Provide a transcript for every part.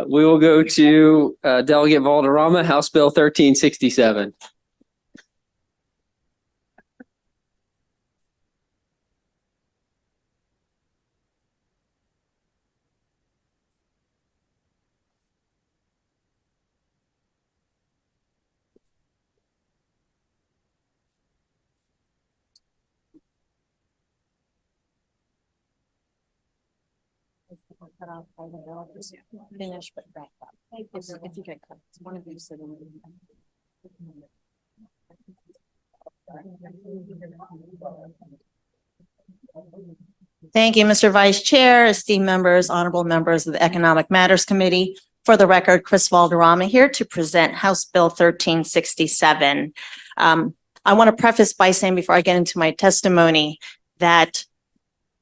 We will go to Delegate Valderrama, House Bill 1367. Finish, but back up. If you get cut, one of you said. Thank you, Mr. Vice Chair, esteemed members, honorable members of the Economic Matters Committee. For the record, Chris Valderrama here to present House Bill 1367. I want to preface by saying before I get into my testimony that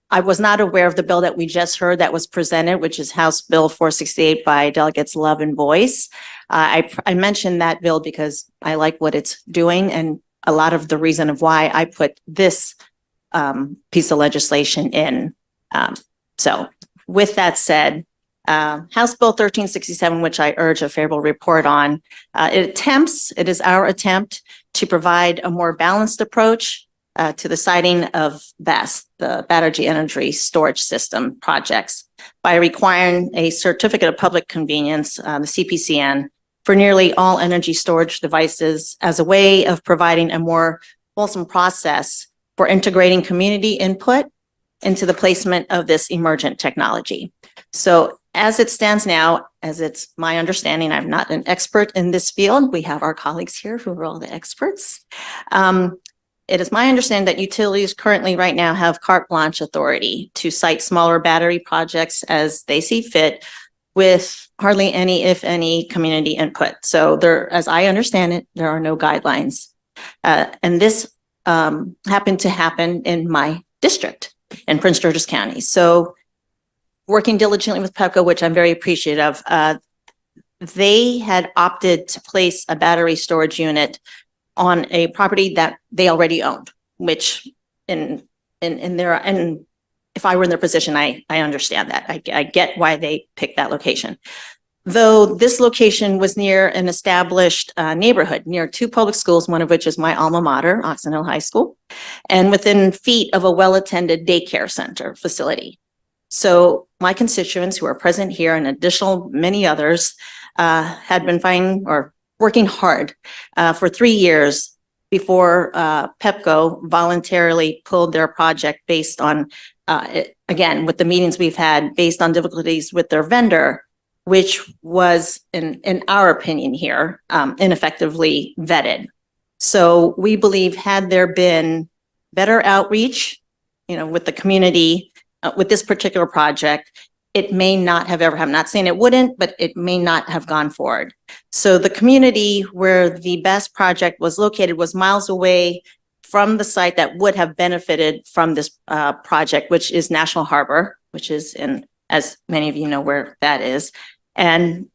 I was not aware of the bill that we just heard that was presented, which is House Bill 468 by Delegates Love and Boyce. I mentioned that bill because I like what it's doing and a lot of the reason of why I put this piece of legislation in. So with that said, House Bill 1367, which I urge a favorable report on, it is our attempt to provide a more balanced approach to the siting of BESS, the Battery Energy Storage System projects, by requiring a Certificate of Public Convenience, the CPCN, for nearly all energy storage devices as a way of providing a more wholesome process for integrating community input into the placement of this emergent technology. So as it stands now, as it's my understanding, I'm not an expert in this field. We have our colleagues here who are all the experts. It is my understanding that utilities currently right now have carte blanche authority to site smaller battery projects as they see fit with hardly any, if any, community input. So there, as I understand it, there are no guidelines. And this happened to happen in my district in Prince George's County. So working diligently with PEPCO, which I'm very appreciative of, they had opted to place a battery storage unit on a property that they already owned, which in their, and if I were in their position, I understand that. I get why they picked that location. Though this location was near an established neighborhood, near two public schools, one of which is my alma mater, Oxon Hill High School, and within feet of a well-attended daycare center facility. So my constituents who are present here and additional many others had been finding or working hard for 3 years before PEPCO voluntarily pulled their project based on, again, with the meetings we've had, based on difficulties with their vendor, which was, in our opinion here, ineffectively vetted. So we believe had there been better outreach, with the community, with this particular project, it may not have ever happened. Not saying it wouldn't, but it may not have gone forward. So the community where the BESS project was located was miles away from the site that would have benefited from this project, which is National Harbor, which is in, as many of you know where that is. And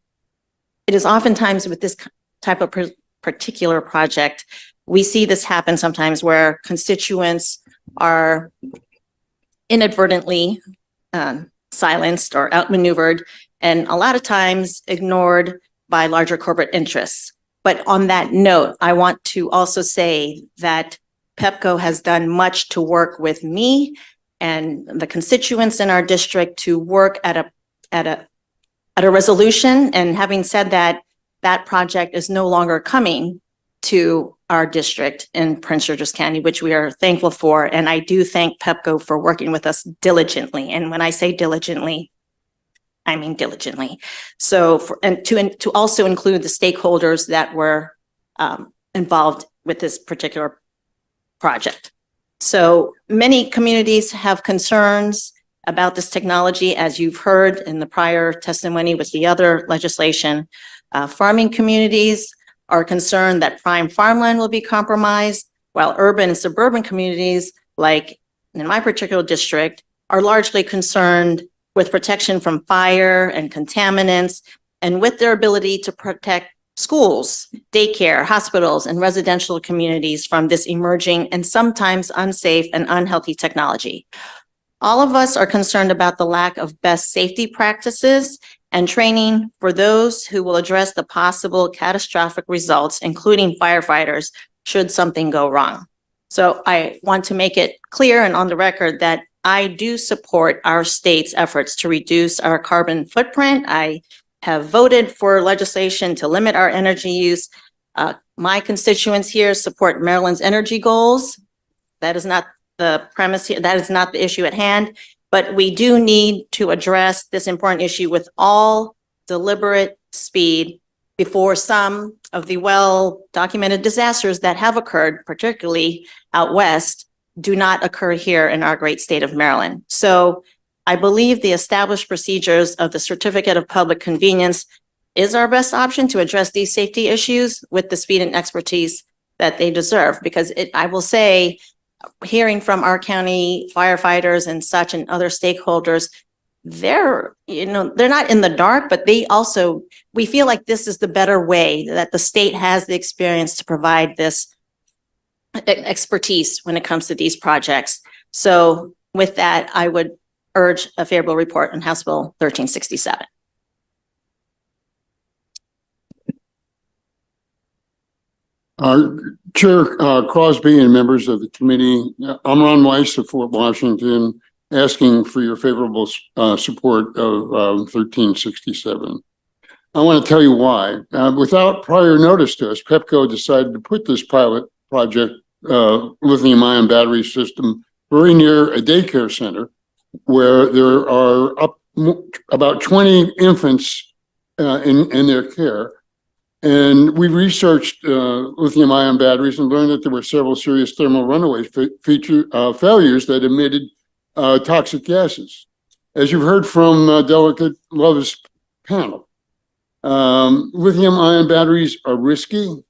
it is oftentimes with this type of particular project, we see this happen sometimes where constituents are inadvertently silenced or outmaneuvered, and a lot of times ignored by larger corporate interests. But on that note, I want to also say that PEPCO has done much to work with me and the constituents in our district to work at a resolution. And having said that, that project is no longer coming to our district in Prince George's County, which we are thankful for. And I do thank PEPCO for working with us diligently. And when I say diligently, I mean diligently. So to also include the stakeholders that were involved with this particular project. So many communities have concerns about this technology, as you've heard in the prior testimony with the other legislation. Farming communities are concerned that prime farmland will be compromised, while urban and suburban communities, like in my particular district, are largely concerned with protection from fire and contaminants, and with their ability to protect schools, daycare, hospitals, and residential communities from this emerging and sometimes unsafe and unhealthy technology. All of us are concerned about the lack of best safety practices and training for those who will address the possible catastrophic results, including firefighters, should something go wrong. So I want to make it clear and on the record that I do support our state's efforts to reduce our carbon footprint. I have voted for legislation to limit our energy use. My constituents here support Maryland's energy goals. That is not the premise here. That is not the issue at hand, but we do need to address this important issue with all deliberate speed before some of the well-documented disasters that have occurred, particularly out west, do not occur here in our great state of Maryland. So I believe the established procedures of the Certificate of Public Convenience is our best option to address these safety issues with the speed and expertise that they deserve. Because I will say, hearing from our county firefighters and such and other stakeholders, they're not in the dark, but we feel like this is the better way, that the state has the experience to provide this expertise when it comes to these projects. So with that, I would urge a favorable report on House Bill 1367. Chair Crosby and members of the committee, I'm Ron Weiss of Fort Washington, asking for your favorable support of 1367. I want to tell you why. Without prior notice to us, PEPCO decided to put this pilot project, lithium-ion battery system, very near a daycare center where there are about 20 infants in their care. And we researched lithium-ion batteries and learned that there were several serious thermal runaway failures that emitted toxic gases. As you've heard from Delegate Love's panel, lithium-ion batteries are risky.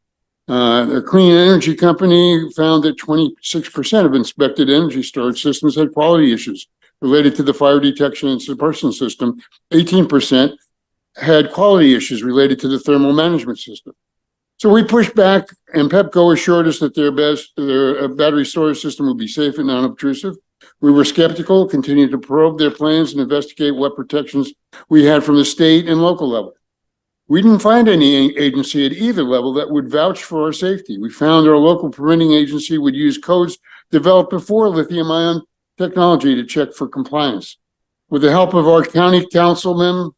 A clean energy company found that 26% of inspected energy storage systems had quality issues related to the fire detection and suppression system. 18% had quality issues related to the thermal management system. So we pushed back, and PEPCO assured us that their battery storage system would be safe and non-obtrusive. We were skeptical, continued to probe their plans and investigate what protections we had from the state and local level. We didn't find any agency at either level that would vouch for our safety. We found our local permitting agency would use codes developed before lithium-ion technology to check for compliance. With the help of our county councilman,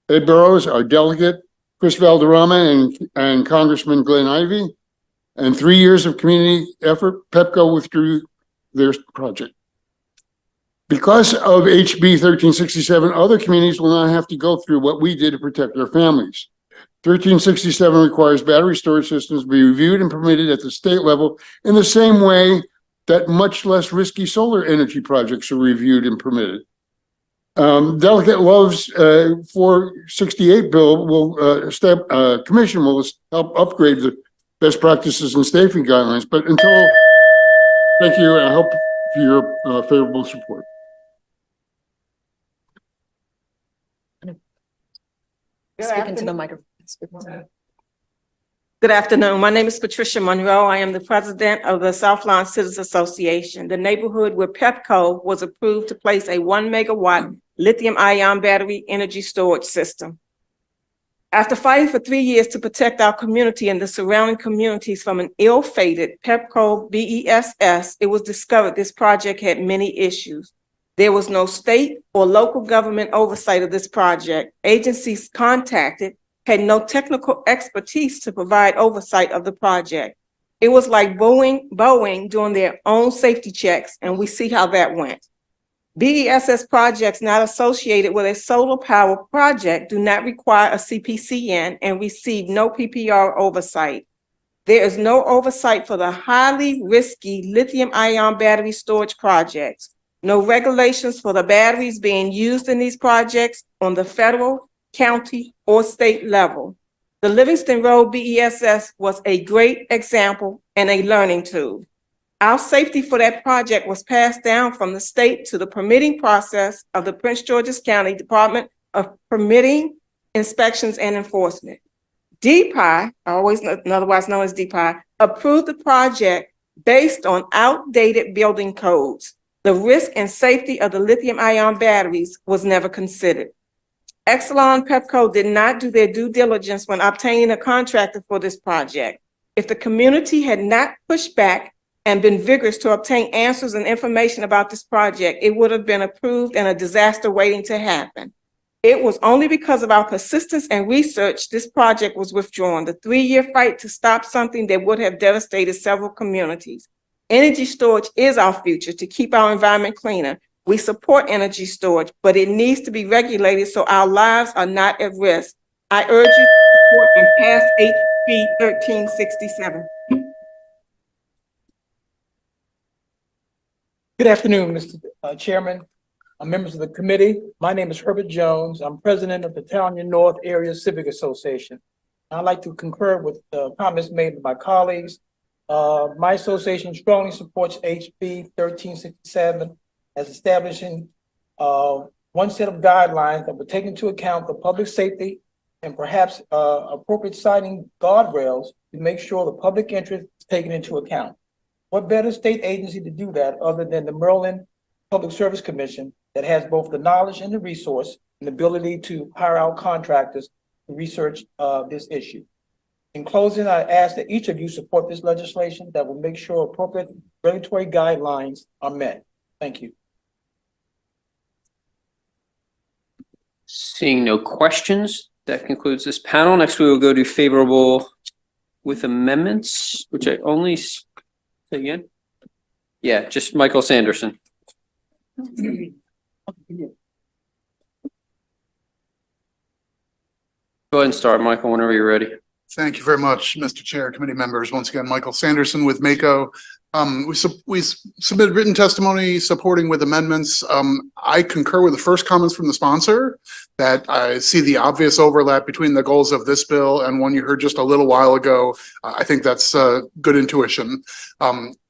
Ed Burrows, our delegate, Chris Valderrama, and Congressman Glenn Ivey, and 3 years of community effort, PEPCO withdrew their project. Because of HB 1367, other communities will not have to go through what we did to protect their families. 1367 requires battery storage systems to be reviewed and permitted at the state level in the same way that much less risky solar energy projects are reviewed and permitted. Delegate Love's 468 bill will commission will help upgrade the best practices and safety guidelines. But thank you, and I hope for your favorable support. Speak into the microphone. Good afternoon. My name is Patricia Monroe. I am the president of the South Lawn Citizens Association, the neighborhood where PEPCO was approved to place a 1 megawatt lithium-ion battery energy storage system. After fighting for 3 years to protect our community and the surrounding communities from an ill-fated PEPCO BESS, it was discovered this project had many issues. There was no state or local government oversight of this project. Agencies contacted had no technical expertise to provide oversight of the project. It was like Boeing doing their own safety checks, and we see how that went. BESS projects not associated with a solar power project do not require a CPCN and receive no PPR oversight. There is no oversight for the highly risky lithium-ion battery storage projects. No regulations for the batteries being used in these projects on the federal, county, or state level. The Livingston Road BESS was a great example and a learning tool. Our safety for that project was passed down from the state to the permitting process of the Prince George's County Department of Permitting, Inspections, and Enforcement. DPI, otherwise known as DPI, approved the project based on outdated building codes. The risk and safety of the lithium-ion batteries was never considered. Exelon Pepco did not do their due diligence when obtaining a contractor for this project. If the community had not pushed back and been vigorous to obtain answers and information about this project, it would have been approved and a disaster waiting to happen. It was only because of our persistence and research this project was withdrawn. The 3-year fight to stop something that would have devastated several communities. Energy storage is our future to keep our environment cleaner. We support energy storage, but it needs to be regulated so our lives are not at risk. I urge you to support and pass HB 1367. Good afternoon, Mr. Chairman, members of the committee. My name is Herbert Jones. I'm president of the Townsend North Area Civic Association. I'd like to concur with the comments made by my colleagues. My association strongly supports HB 1367 as establishing one set of guidelines that would take into account the public safety and perhaps appropriate siting guardrails to make sure the public interest is taken into account. What better state agency to do that other than the Maryland Public Service Commission that has both the knowledge and the resource and the ability to hire out contractors to research this issue. In closing, I ask that each of you support this legislation that will make sure appropriate regulatory guidelines are met. Thank you. Seeing no questions, that concludes this panel. Next, we will go to favorable with amendments, which I only say again. Yeah, just Michael Sanderson. Go ahead and start, Michael, whenever you're ready. Thank you very much, Mr. Chair, committee members. Once again, Michael Sanderson with MACO. We submitted written testimony supporting with amendments. I concur with the first comments from the sponsor that I see the obvious overlap between the goals of this bill and one you heard just a little while ago. I think that's good intuition.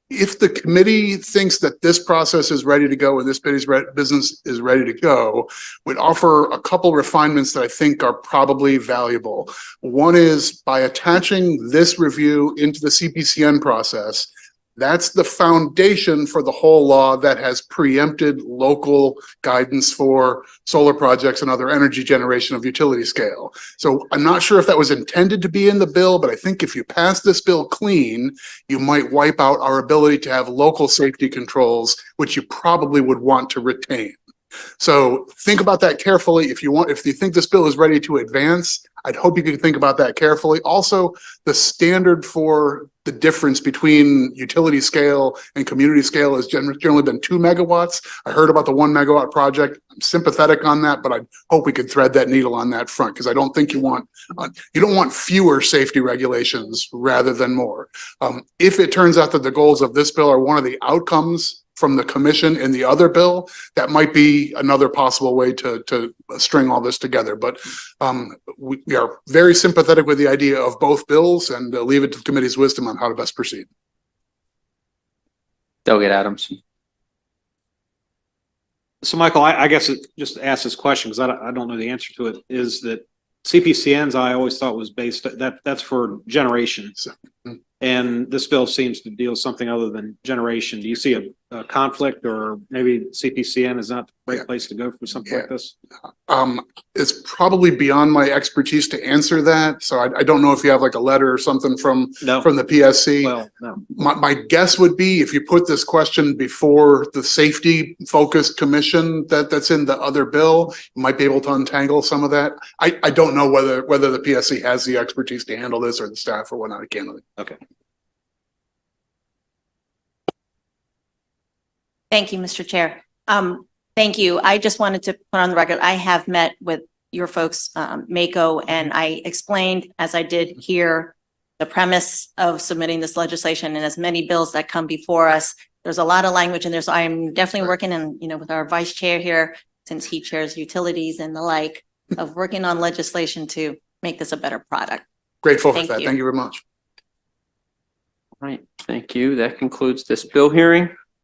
If the committee thinks that this process is ready to go and this business is ready to go, we'd offer a couple refinements that I think are probably valuable. One is by attaching this review into the CPCN process. That's the foundation for the whole law that has preempted local guidance for solar projects and other energy generation of utility scale. So I'm not sure if that was intended to be in the bill, but I think if you pass this bill clean, you might wipe out our ability to have local safety controls, which you probably would want to retain. So think about that carefully. If you think this bill is ready to advance, I'd hope you could think about that carefully. Also, the standard for the difference between utility scale and community scale has generally been 2 megawatts. I heard about the 1 megawatt project. I'm sympathetic on that, but I hope we could thread that needle on that front because I don't think you don't want fewer safety regulations rather than more. If it turns out that the goals of this bill are one of the outcomes from the commission in the other bill, that might be another possible way to string all this together. But we are very sympathetic with the idea of both bills and leave it to the committee's wisdom on how to best proceed. Delegate Adams. So Michael, I guess just to ask this question because I don't know the answer to it, is that CPCNs I always thought was based, that's for generation. And this bill seems to deal something other than generation. Do you see a conflict, or maybe CPCN is not the right place to go for something like this? It's probably beyond my expertise to answer that. So I don't know if you have like a letter or something from the PSC. Well, no. My guess would be if you put this question before the safety focused commission that's in the other bill, you might be able to untangle some of that. I don't know whether the PSC has the expertise to handle this or the staff or whatnot. Candidly. Okay. Thank you, Mr. Chair. Thank you. I just wanted to put on the record, I have met with your folks, MACO, and I explained, as I did here, the premise of submitting this legislation and as many bills that come before us. There's a lot of language in there, so I'm definitely working with our vice chair here, since he chairs utilities and the like, of working on legislation to make this a better product. Grateful for that. Thank you very much. All right, thank you. That concludes this bill hearing.